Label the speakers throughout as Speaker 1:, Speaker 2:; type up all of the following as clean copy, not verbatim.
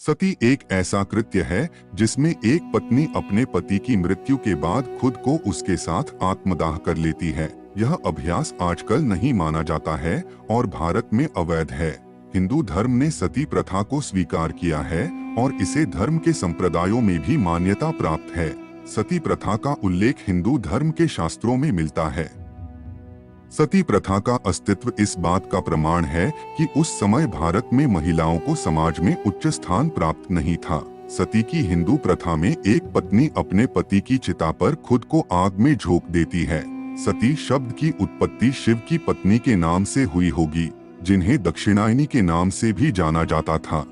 Speaker 1: सती एक ऐसा कृत्य है जिसमें एक पत्नी अपने पति की मृत्यु के बाद खुद को उसके साथ आत्मदाह कर लेती है। यह अभ्यास आजकल नहीं माना जाता है और भारत में अवैध है। हिंदू धर्म ने सती प्रथा को स्वीकार किया है और इसे धर्म के संप्रदायों में भी मान्यता प्राप्त है। सती प्रथा का उल्लेख हिंदू धर्म के शास्त्रों में मिलता है। सती प्रथा का अस्तित्व इस बात का प्रमाण है कि उस समय भारत में महिलाओं को समाज में उच्च स्थान प्राप्त नहीं था। सती की हिंदू प्रथा में एक पत्नी अपने पति की चिता पर खुद को आग में झोंक देती है। सती शब्द की उत्पत्ति शिव की पत्नी के नाम से हुई होगी, जिन्हें दक्षिणायनी के नाम से भी जाना जाता था।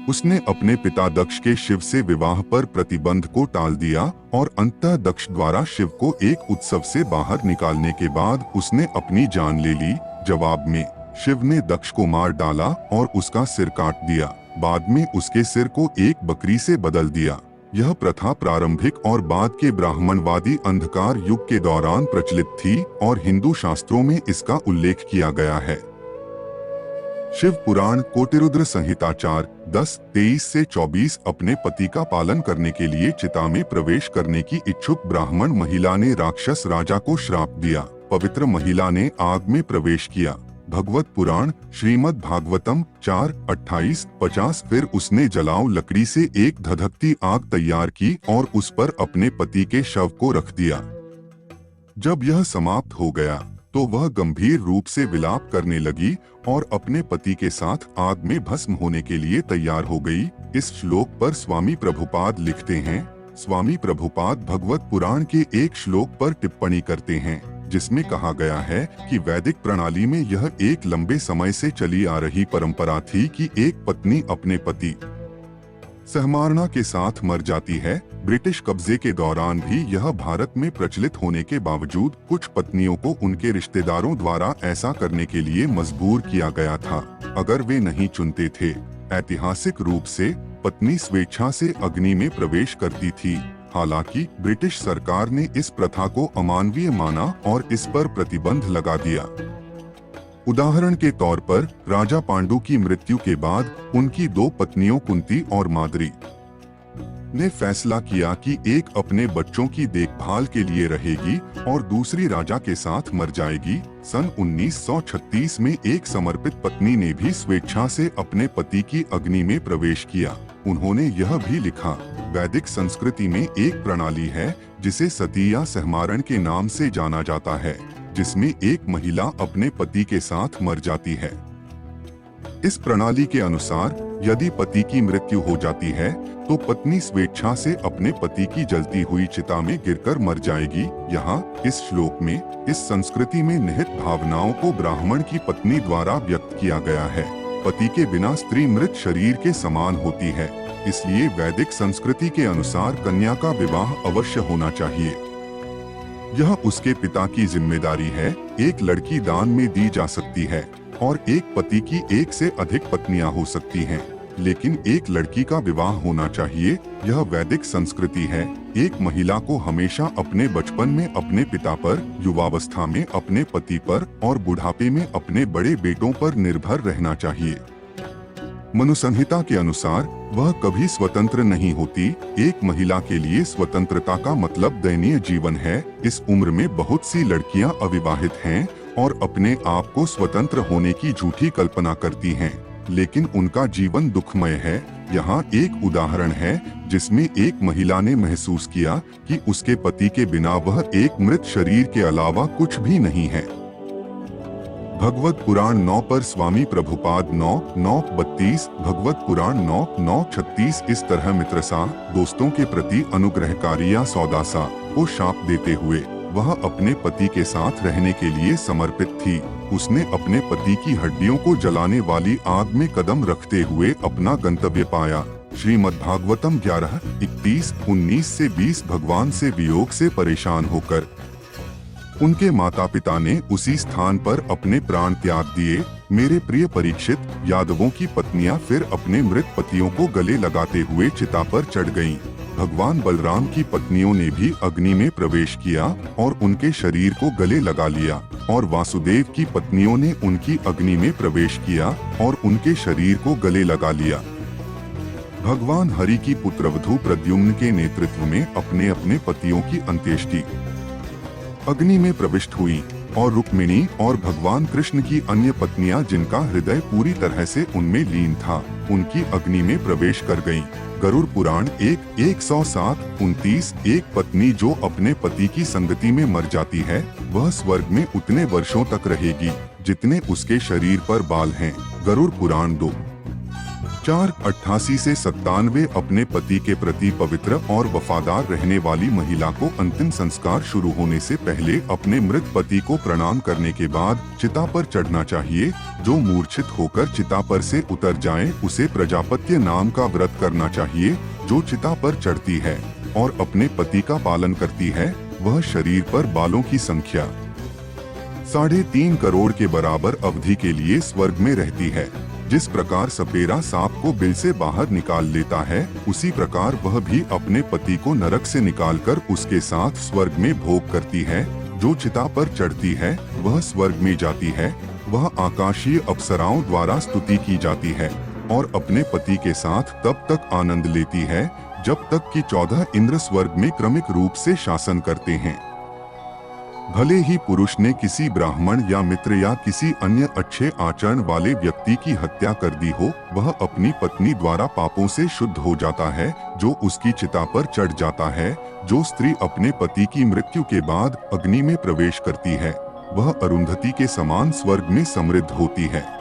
Speaker 1: उसने अपने पिता दक्ष के शिव से विवाह पर प्रतिबंध को टाल दिया और अंततः दक्ष द्वारा शिव को एक उत्सव से बाहर निकालने के बाद उसने अपनी जान ले ली। जवाब में शिव ने दक्ष को मार डाला और उसका सिर काट दिया। बाद में उसके सिर को एक बकरी से बदल दिया। यह प्रथा प्रारंभिक और बाद के ब्राह्मणवादी अंधकार युग के दौरान प्रचलित थी और हिंदू शास्त्रों में इसका उल्लेख किया गया है। शिव पुराण कोटिरुद्र संहिता 4:10-23 से 24 अपने पति का पालन करने के लिए चिता में प्रवेश करने की इच्छुक ब्राह्मण महिला ने राक्षस राजा को श्राप दिया। पवित्र महिला ने आग में प्रवेश किया। भगवत पुराण श्रीमद् भागवतम 4:28-50 फिर उसने जलाऊ लकड़ी से एक धधकती आग तैयार की और उस पर अपने पति के शव को रख दिया। जब यह समाप्त हो गया तो वह गंभीर रूप से विलाप करने लगी और अपने पति के साथ आग में भस्म होने के लिए तैयार हो गई। इस श्लोक पर स्वामी प्रभुपाद लिखते हैं। स्वामी प्रभुपाद भगवत पुराण के एक श्लोक पर टिप्पणी करते हैं जिसमें कहा गया है कि वैदिक प्रणाली में यह एक लंबे समय से चली आ रही परंपरा थी कि एक पत्नी अपने पति सहमारना के साथ मर जाती है। ब्रिटिश कब्जे के दौरान भी यह भारत में प्रचलित होने के बावजूद कुछ पत्नियों को उनके रिश्तेदारों द्वारा ऐसा करने के लिए मजबूर किया गया था अगर वे नहीं चुनते थे। ऐतिहासिक रूप से पत्नी स्वेच्छा से अग्नि में प्रवेश करती थी। हालांकि ब्रिटिश सरकार ने इस प्रथा को अमानवीय माना और इस पर प्रतिबंध लगा दिया। उदाहरण के तौर पर राजा पांडु की मृत्यु के बाद उनकी दो पत्नियों कुंती और माद्री ने फैसला किया कि एक अपने बच्चों की देखभाल के लिए रहेगी और दूसरी राजा के साथ मर जाएगी। सन 1936 में एक समर्पित पत्नी ने भी स्वेच्छा से अपने पति की अग्नि में प्रवेश किया। उन्होंने यह भी लिखा, वैदिक संस्कृति में एक प्रणाली है जिसे सती या सहमारण के नाम से जाना जाता है, जिसमें एक महिला अपने पति के साथ मर जाती है। इस प्रणाली के अनुसार यदि पति की मृत्यु हो जाती है तो पत्नी स्वेच्छा से अपने पति की जलती हुई चिता में गिरकर मर जाएगी। यहाँ इस श्लोक में इस संस्कृति में निहित भावनाओं को ब्राह्मण की पत्नी द्वारा व्यक्त किया गया है। पति के बिना स्त्री मृत शरीर के समान होती है, इसलिए वैदिक संस्कृति के अनुसार कन्या का विवाह अवश्य होना चाहिए। यह उसके पिता की जिम्मेदारी है। एक लड़की दान में दी जा सकती है और एक पति की एक से अधिक पत्नियां हो सकती हैं, लेकिन एक लड़की का विवाह होना चाहिए। यह वैदिक संस्कृति है। एक महिला को हमेशा अपने बचपन में अपने पिता पर, युवावस्था में अपने पति पर और बुढ़ापे में अपने बड़े बेटों पर निर्भर रहना चाहिए। मनुसंहिता के अनुसार वह कभी स्वतंत्र नहीं होती। एक महिला के लिए स्वतंत्रता का मतलब दयनीय जीवन है। इस उम्र में बहुत सी लड़कियां अविवाहित हैं और अपने आप को स्वतंत्र होने की झूठी कल्पना करती हैं, लेकिन उनका जीवन दुखमय है। यहाँ एक उदाहरण है जिसमें एक महिला ने महसूस किया कि उसके पति के बिना वह एक मृत शरीर के अलावा कुछ भी नहीं है। भगवत पुराण 9 पर स्वामी प्रभुपाद 9:32, भगवत पुराण 9:36 इस तरह मित्रसा दोस्तों के प्रति अनुग्रहकारी या सौदासा को शाप देते हुए वह अपने पति के साथ रहने के लिए समर्पित थी। उसने अपने पति की हड्डियों को जलाने वाली आग में कदम रखते हुए अपना गंतव्य पाया। श्रीमद् भागवतम 11:31-19 से 20 भगवान से वियोग से परेशान होकर उनके माता पिता ने उसी स्थान पर अपने प्राण त्याग दिए। मेरे प्रिय परीक्षित, यादवों की पत्नियां फिर अपने मृत पतियों को गले लगाते हुए चिता पर चढ़ गईं। भगवान बलराम की पत्नियों ने भी अग्नि में प्रवेश किया और उनके शरीर को गले लगा लिया, और वासुदेव की पत्नियों ने उनकी अग्नि में प्रवेश किया और उनके शरीर को गले लगा लिया। भगवान हरि की पुत्रवधू प्रद्युम्न के नेतृत्व में अपने अपने पतियों की अंत्येष्टि अग्नि में प्रविष्ट हुई और रुक्मिणी और भगवान कृष्ण की अन्य पत्नियां जिनका हृदय पूरी तरह से उनमें लीन था, उनकी अग्नि में प्रवेश कर गईं। गरुड़ पुराण 1:107-29। एक पत्नी जो अपने पति की संगति में मर जाती है वह स्वर्ग में उतने वर्षों तक रहेगी जितने उसके शरीर पर बाल हैं। गरुड़ पुराण 2:4-88 से 97। अपने पति के प्रति पवित्र और वफादार रहने वाली महिला को अंतिम संस्कार शुरू होने से पहले अपने मृत पति को प्रणाम करने के बाद चिता पर चढ़ना चाहिए। जो मूर्छित होकर चिता पर से उतर जाए उसे प्रजापत्य नाम का व्रत करना चाहिए। जो चिता पर चढ़ती है और अपने पति का पालन करती है वह शरीर पर बालों की संख्या 3.5 करोड़ के बराबर अवधि के लिए स्वर्ग में रहती है। जिस प्रकार सपेरा सांप को बिल से बाहर निकाल लेता है उसी प्रकार वह भी अपने पति को नरक से निकालकर उसके साथ स्वर्ग में भोग करती है। जो चिता पर चढ़ती है वह स्वर्ग में जाती है। वह आकाशीय अप्सराओं द्वारा स्तुति की जाती है और अपने पति के साथ तब तक आनंद लेती है जब तक कि 14 इंद्र स्वर्ग में क्रमिक रूप से शासन करते हैं। भले ही पुरुष ने किसी ब्राह्मण या मित्र या किसी अन्य अच्छे आचरण वाले व्यक्ति की हत्या कर दी हो, वह अपनी पत्नी द्वारा पापों से शुद्ध हो जाता है जो उसकी चिता पर चढ़ जाता है। जो स्त्री अपने पति की मृत्यु के बाद अग्नि में प्रवेश करती है वह अरुंधति के समान स्वर्ग में समृद्ध होती है।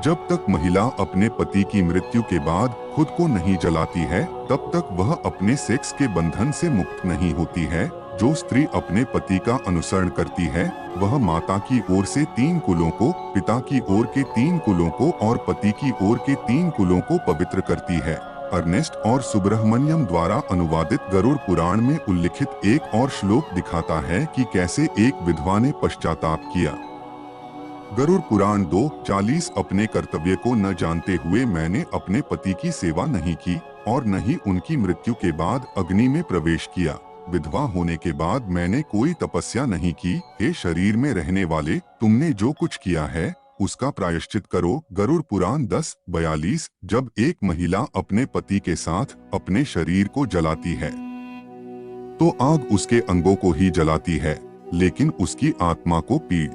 Speaker 1: जब तक महिला अपने पति की मृत्यु के बाद खुद को नहीं जलाती है तब तक वह अपने सेक्स के बंधन से मुक्त नहीं होती है। जो स्त्री अपने पति का अनुसरण करती है वह माता की ओर से 3 कुलों को, पिता की ओर के 3 कुलों को और पति की ओर के 3 कुलों को पवित्र करती है। अर्नेस्ट और सुब्रह्मण्यम द्वारा अनुवादित गरुड़ पुराण में उल्लिखित एक और श्लोक दिखाता है कि कैसे एक विधवा ने पश्चाताप किया। गरुड़ पुराण 2:40। अपने कर्तव्य को न जानते हुए मैंने अपने पति की सेवा नहीं की और न ही उनकी मृत्यु के बाद अग्नि में प्रवेश किया। विधवा होने के बाद मैंने कोई तपस्या नहीं की। हे शरीर में रहने वाले, तुमने जो कुछ किया है उसका प्रायश्चित करो। गरुड़ पुराण 10:42। जब एक महिला अपने पति के साथ अपने शरीर को जलाती है तो आग उसके अंगों को ही जलाती है लेकिन उसकी आत्मा को पीड़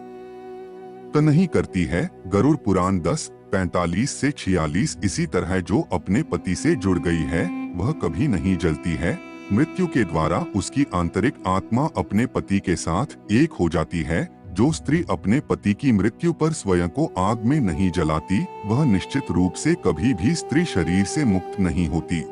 Speaker 1: नहीं करती है। गरुड़ पुराण 10:45 से 46। इसी तरह जो अपने पति से जुड़ गई है वह कभी नहीं जलती है। मृत्यु के द्वारा उसकी आंतरिक आत्मा अपने पति के साथ एक हो जाती है। जो स्त्री अपने पति की मृत्यु पर स्वयं को आग में नहीं जलाती वह निश्चित रूप से कभी भी स्त्री शरीर से मुक्त नहीं होती।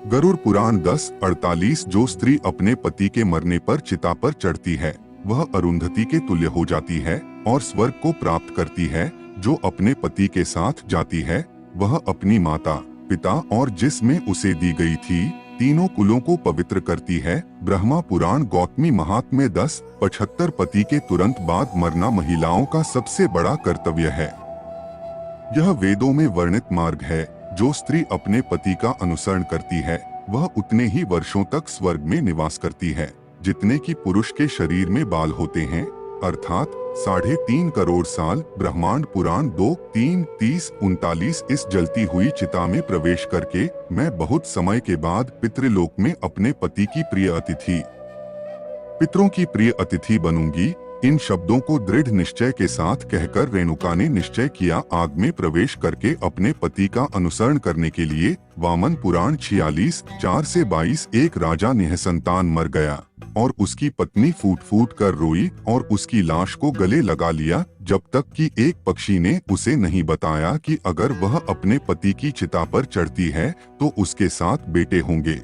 Speaker 1: गरुड़ पुराण 10:48। जो स्त्री अपने पति के मरने पर चिता पर चढ़ती है वह अरुंधति के तुल्य हो जाती है और स्वर्ग को प्राप्त करती है। जो अपने पति के साथ जाती है वह अपनी माता, पिता और जिसमें उसे दी गई थी तीनों कुलों को पवित्र करती है। ब्रह्मा पुराण गौतमी महात्म्य 10:75। पति के तुरंत बाद मरना महिलाओं का सबसे बड़ा कर्तव्य है। यह वेदों में वर्णित मार्ग है। जो स्त्री अपने पति का अनुसरण करती है वह उतने ही वर्षों तक स्वर्ग में निवास करती है जितने कि पुरुष के शरीर में बाल होते हैं, अर्थात 3.5 करोड़ साल। ब्रह्मांड पुराण 2:3-30-39। इस जलती हुई चिता में प्रवेश करके मैं बहुत समय के बाद पितृलोक में अपने पति की प्रिय अतिथि, पितरों की प्रिय अतिथि बनूंगी। इन शब्दों को दृढ़ निश्चय के साथ कहकर रेणुका ने निश्चय किया आग में प्रवेश करके अपने पति का अनुसरण करने के लिए। वामन पुराण 46:4 से 22। एक राजा निःसंतान मर गया और उसकी पत्नी फूट फूट कर रोई और उसकी लाश को गले लगा लिया जब तक कि एक पक्षी ने उसे नहीं बताया कि अगर वह अपने पति की चिता पर चढ़ती है तो उसके साथ बेटे होंगे।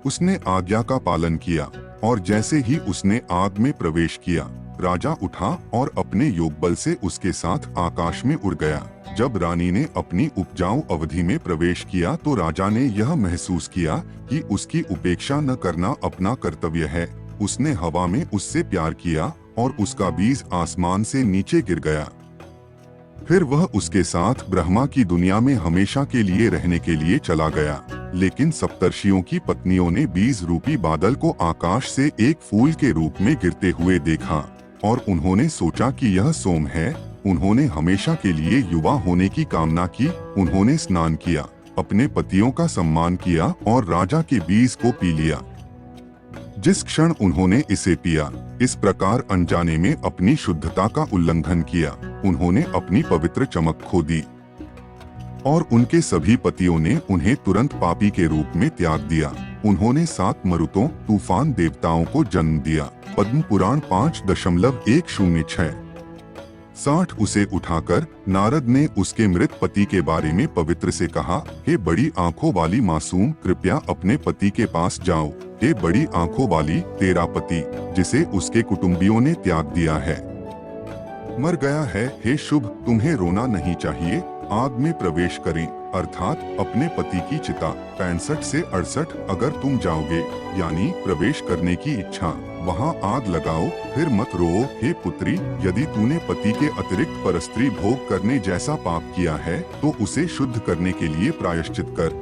Speaker 1: उसने आज्ञा का पालन किया और जैसे ही उसने आग में प्रवेश किया राजा उठा और अपने योगबल से उसके साथ आकाश में उड़ गया। जब रानी ने अपनी उपजाऊ अवधि में प्रवेश किया तो राजा ने यह महसूस किया कि उसकी उपेक्षा न करना अपना कर्तव्य है। उसने हवा में उससे प्यार किया और उसका बीज आसमान से नीचे गिर गया। फिर वह उसके साथ ब्रह्मा की दुनिया में हमेशा के लिए रहने के लिए चला गया। लेकिन सप्तर्षियों की पत्नियों ने बीज रूपी बादल को आकाश से एक फूल के रूप में गिरते हुए देखा और उन्होंने सोचा कि यह सोम है उन्होंने हमेशा के लिए युवा होने की कामना की। उन्होंने स्नान किया, अपने पतियों का सम्मान किया और राजा के बीज को पी लिया। जिस क्षण उन्होंने इसे पिया, इस प्रकार अनजाने में अपनी शुद्धता का उल्लंघन किया। उन्होंने अपनी पवित्र चमक खो दी और उनके सभी पतियों ने उन्हें तुरंत पापी के रूप में त्याग दिया। उन्होंने 7 मरुतों तूफान देवताओं को जन्म दिया। पद्म पुराण 5.106। 60 उसे उठाकर नारद ने उसके मृत पति के बारे में पवित्र से कहा, हे बड़ी आंखों वाली मासूम, कृपया अपने पति के पास जाओ। हे बड़ी आंखों वाली, तेरा पति जिसे उसके कुटुंबियों ने त्याग दिया है, मर गया है। हे शुभ, तुम्हें रोना नहीं चाहिए, आग में प्रवेश करें, अर्थात अपने पति की चिता 65 से 68 अगर तुम जाओगे, यानी प्रवेश करने की इच्छा, वहाँ आग लगाओ, फिर मत रोओ। हे पुत्री, यदि तूने पति के अतिरिक्त परस्त्री भोग करने जैसा पाप किया है तो उसे शुद्ध करने के लिए प्रायश्चित कर।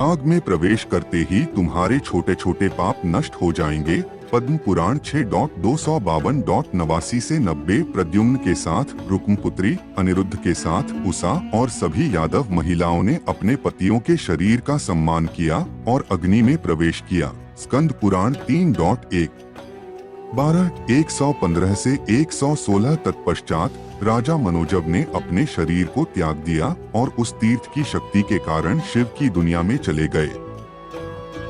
Speaker 1: आग में प्रवेश करते ही तुम्हारे छोटे छोटे पाप नष्ट हो जाएंगे। पद्म पुराण 6.252.89 से 90। प्रद्युम्न के साथ रुक्मपुत्री, अनिरुद्ध के साथ उषा और सभी यादव महिलाओं ने अपने पतियों के शरीर का सम्मान किया और अग्नि में प्रवेश किया। स्कंद पुराण 3.1 12 115 से 116 तत्पश्चात राजा मनोजव ने अपने शरीर को त्याग दिया और उस तीर्थ की शक्ति के कारण शिव की दुनिया में चले गए।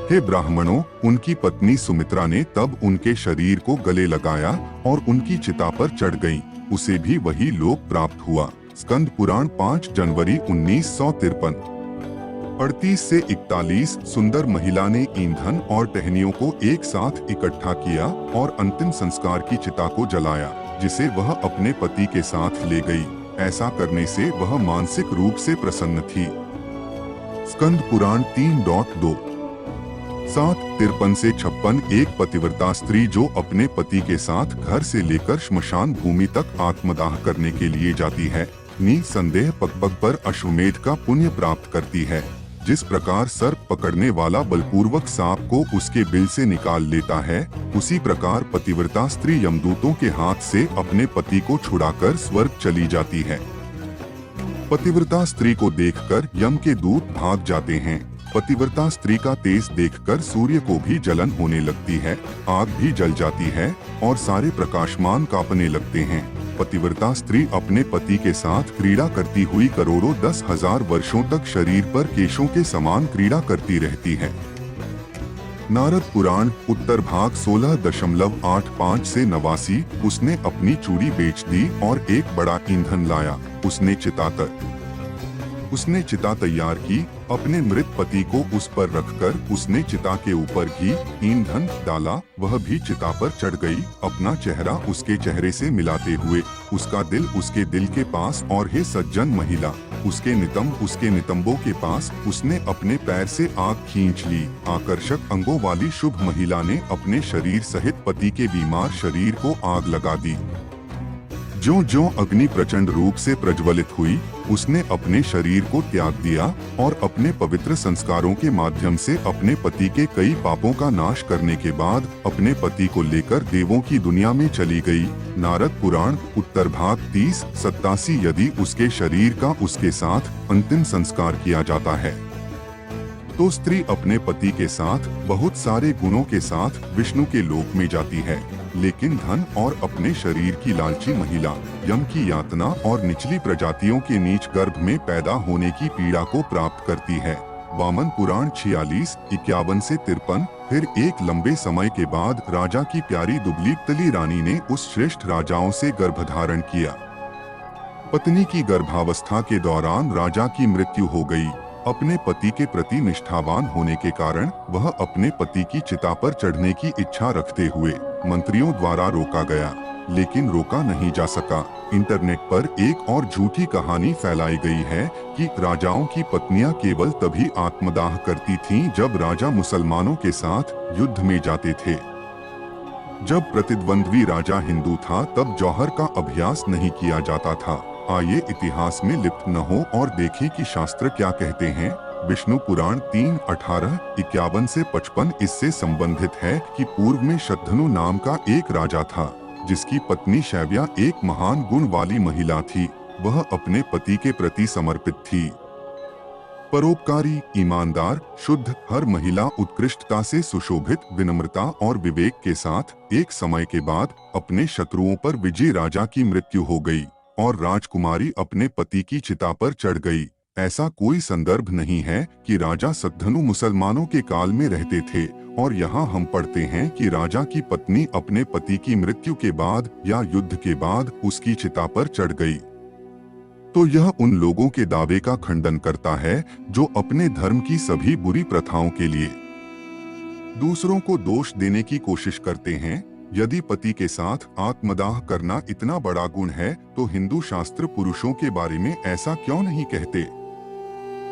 Speaker 1: हे ब्राह्मणों, उनकी पत्नी सुमित्रा ने तब उनके शरीर को गले लगाया और उनकी चिता पर चढ़ गईं। उसे भी वही लोक प्राप्त हुआ। स्कंद पुराण 5 जनवरी 1953। 38 से 41 सुंदर महिला ने ईंधन और टहनियों को एक साथ इकट्ठा किया और अंतिम संस्कार की चिता को जलाया, जिसे वह अपने पति के साथ ले गई। ऐसा करने से वह मानसिक रूप से प्रसन्न थी। स्कंद पुराण 3.2 7:53 से 56 एक पतिव्रता स्त्री जो अपने पति के साथ घर से लेकर श्मशान भूमि तक आत्मदाह करने के लिए जाती है, निसंदेह पग पर अश्वमेध का पुण्य प्राप्त करती है। जिस प्रकार सर्प पकड़ने वाला बलपूर्वक सांप को उसके बिल से निकाल लेता है, उसी प्रकार पतिव्रता स्त्री यमदूतों के हाथ से अपने पति को छुड़ाकर स्वर्ग चली जाती है। पतिव्रता स्त्री को देखकर यम के दूत भाग जाते हैं। पतिव्रता स्त्री का तेज देखकर सूर्य को भी जलन होने लगती है, आग भी जल जाती है और सारे प्रकाशमान कांपने लगते हैं। पतिव्रता स्त्री अपने पति के साथ क्रीड़ा करती हुई करोड़ों 10,000 वर्षों तक शरीर पर केशों के समान क्रीड़ा करती रहती है। नारद पुराण उत्तर भाग 16.85 से 89। उसने अपनी चूड़ी बेच दी और एक बड़ा ईंधन लाया। उसने चिता तैयार की, अपने मृत पति को उस पर रखकर उसने चिता के ऊपर घी ईंधन डाला। वह भी चिता पर चढ़ गई, अपना चेहरा उसके चेहरे से मिलाते हुए, उसका दिल उसके दिल के पास और हे सज्जन महिला, उसके नितंब उसके नितंबों के पास। उसने अपने पैर से आग खींच ली। आकर्षक अंगों वाली शुभ महिला ने अपने शरीर सहित पति के बीमार शरीर को आग लगा दी। ज्यों ज्यों अग्नि प्रचंड रूप से प्रज्वलित हुई, उसने अपने शरीर को त्याग दिया और अपने पवित्र संस्कारों के माध्यम से अपने पति के कई पापों का नाश करने के बाद अपने पति को लेकर देवों की दुनिया में चली गई। नारद पुराण उत्तर भाग 30-87। यदि उसके शरीर का उसके साथ अंतिम संस्कार किया जाता है तो स्त्री अपने पति के साथ बहुत सारे गुणों के साथ विष्णु के लोक में जाती है, लेकिन धन और अपने शरीर की लालची महिला यम की यातना और निचली प्रजातियों के नीच गर्भ में पैदा होने की पीड़ा को प्राप्त करती है। वामन पुराण 46-51 से 53। फिर एक लंबे समय के बाद राजा की प्यारी दुबली रानी ने उस श्रेष्ठ राजाओं से गर्भधारण किया। पत्नी की गर्भावस्था के दौरान राजा की मृत्यु हो गई। अपने पति के प्रति निष्ठावान होने के कारण वह अपने पति की चिता पर चढ़ने की इच्छा रखते हुए मंत्रियों द्वारा रोका गया, लेकिन रोका नहीं जा सका। इंटरनेट पर एक और झूठी कहानी फैलाई गई है कि राजाओं की पत्नियां केवल तभी आत्मदाह करती थीं जब राजा मुसलमानों के साथ युद्ध में जाते थे। जब प्रतिद्वंद्वी राजा हिंदू था तब जौहर का अभ्यास नहीं किया जाता था। आइए इतिहास में लिप्त न हो और देखें कि शास्त्र क्या कहते हैं। विष्णु पुराण 3:18-51 से 55 इससे संबंधित है कि पूर्व में शतधनु नाम का एक राजा था। जिसकी पत्नी शैव्या एक महान गुण वाली महिला थी। वह अपने पति के प्रति समर्पित थी, परोपकारी, ईमानदार, शुद्ध। हर महिला उत्कृष्टता से सुशोभित, विनम्रता और विवेक के साथ। एक समय के बाद अपने शत्रुओं पर विजयी राजा की मृत्यु हो गई और राजकुमारी अपने पति की चिता पर चढ़ गई। ऐसा कोई संदर्भ नहीं है कि राजा सद्धनु मुसलमानों के काल में रहते थे, और यहाँ हम पढ़ते हैं कि राजा की पत्नी अपने पति की मृत्यु के बाद या युद्ध के बाद उसकी चिता पर चढ़ गई। तो यह उन लोगों के दावे का खंडन करता है जो अपने धर्म की सभी बुरी प्रथाओं के लिए दूसरों को दोष देने की कोशिश करते हैं। यदि पति के साथ आत्मदाह करना इतना बड़ा गुण है तो हिंदू शास्त्र पुरुषों के बारे में ऐसा क्यों नहीं कहते?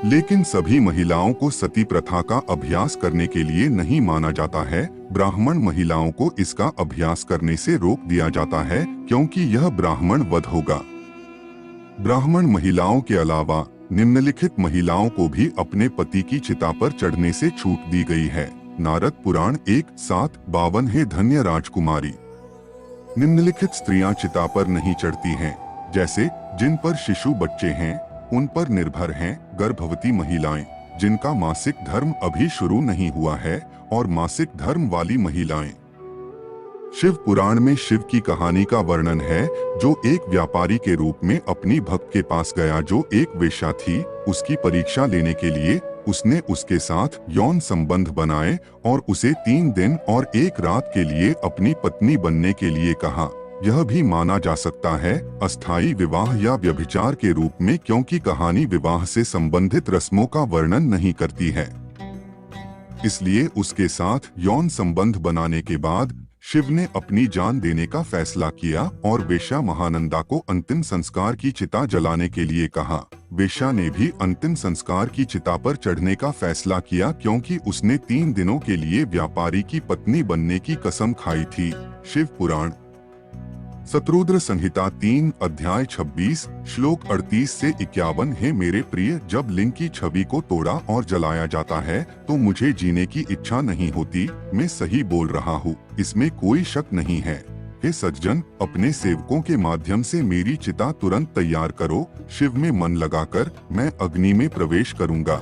Speaker 1: लेकिन सभी महिलाओं को सती प्रथा का अभ्यास करने के लिए नहीं माना जाता है। ब्राह्मण महिलाओं को इसका अभ्यास करने से रोक दिया जाता है क्योंकि यह ब्राह्मण वध होगा। ब्राह्मण महिलाओं के अलावा निम्नलिखित महिलाओं को भी अपने पति की चिता पर चढ़ने से छूट दी गई है। नारद पुराण 1:7-52। हे धन्य राजकुमारी, निम्नलिखित स्त्रियां चिता पर नहीं चढ़ती हैं, जैसे जिन पर शिशु बच्चे हैं, उन पर निर्भर हैं गर्भवती महिलाएं, जिनका मासिक धर्म अभी शुरू नहीं हुआ है, और मासिक धर्म वाली महिलाएं। शिव पुराण में शिव की कहानी का वर्णन है, जो एक व्यापारी के रूप में अपनी भक्त के पास गया जो एक वेश्या थी। उसकी परीक्षा लेने के लिए उसने उसके साथ यौन संबंध बनाए और उसे 3 दिन और 1 रात के लिए अपनी पत्नी बनने के लिए कहा। यह भी माना जा सकता है अस्थायी विवाह या व्यभिचार के रूप में, क्योंकि कहानी विवाह से संबंधित रस्मों का वर्णन नहीं करती है। इसलिए उसके साथ यौन संबंध बनाने के बाद शिव ने अपनी जान देने का फैसला किया और वेश्या महानंदा को अंतिम संस्कार की चिता जलाने के लिए कहा। वेश्या ने भी अंतिम संस्कार की चिता पर चढ़ने का फैसला किया क्योंकि उसने 3 दिनों के लिए व्यापारी की पत्नी बनने की कसम खाई थी। शिव पुराण शत्रुद्र संहिता 3 अध्याय 26 श्लोक 38 से 51। हे मेरे प्रिय, जब लिंग की छवि को तोड़ा और जलाया जाता है तो मुझे जीने की इच्छा नहीं होती। मैं सही बोल रहा हूँ, इसमें कोई शक नहीं है। हे सज्जन, अपने सेवकों के माध्यम से मेरी चिता तुरंत तैयार करो। शिव में मन लगाकर मैं अग्नि में प्रवेश करूंगा।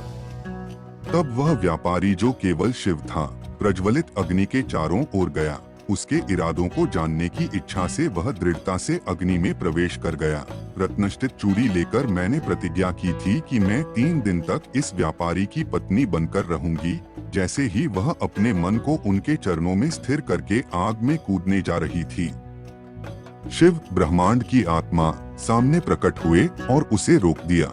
Speaker 1: तब वह व्यापारी जो केवल शिव था, प्रज्वलित अग्नि के चारों ओर गया। उसके इरादों को जानने की इच्छा से वह दृढ़ता से अग्नि में प्रवेश कर गया। रत्नष्टित चूड़ी लेकर मैंने प्रतिज्ञा की थी कि मैं 3 दिन तक इस व्यापारी की पत्नी बनकर रहूंगी। जैसे ही वह अपने मन को उनके चरणों में स्थिर करके आग में कूदने जा रही थी, शिव, ब्रह्मांड की आत्मा, सामने प्रकट हुए और उसे रोक दिया।